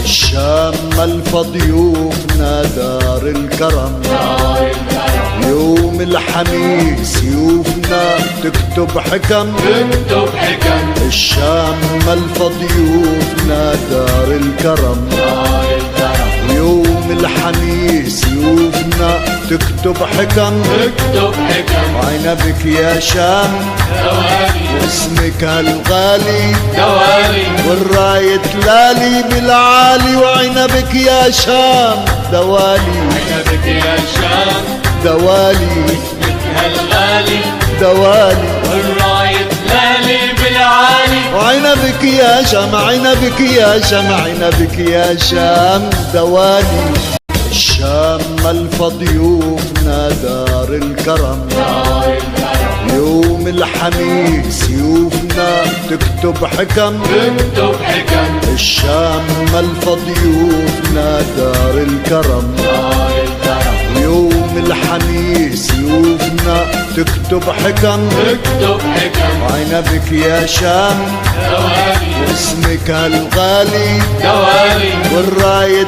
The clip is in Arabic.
الشام ملفى ضيوفنا دار الكرم، يوم الحميد سيوفنا تكتب حكم، الشام ملفى ضيوفنا دار الكرم، يوم الحميد سيوفنا تكتب حكم، وعنبك يا شام واسمك الغالي والراية تلالي بالعالي، وعنبك يا شام دوالي، عنبك يا شام دوالي اسمك هالغالي دوالي، والراية تلالي بالعالي، وعنبك يا شام عنبك يا شام عنبك يا شام دوالي. الشام ملفى ضيوفنا دار الكرم، يوم الحميد سيوفنا تكتب حكم، الشام ملفى ضيوفنا دار الكرم، يوم الحميد سيوفنا تكتب حكم، وعنبك يا شام واسمك الغالي دوالي والراية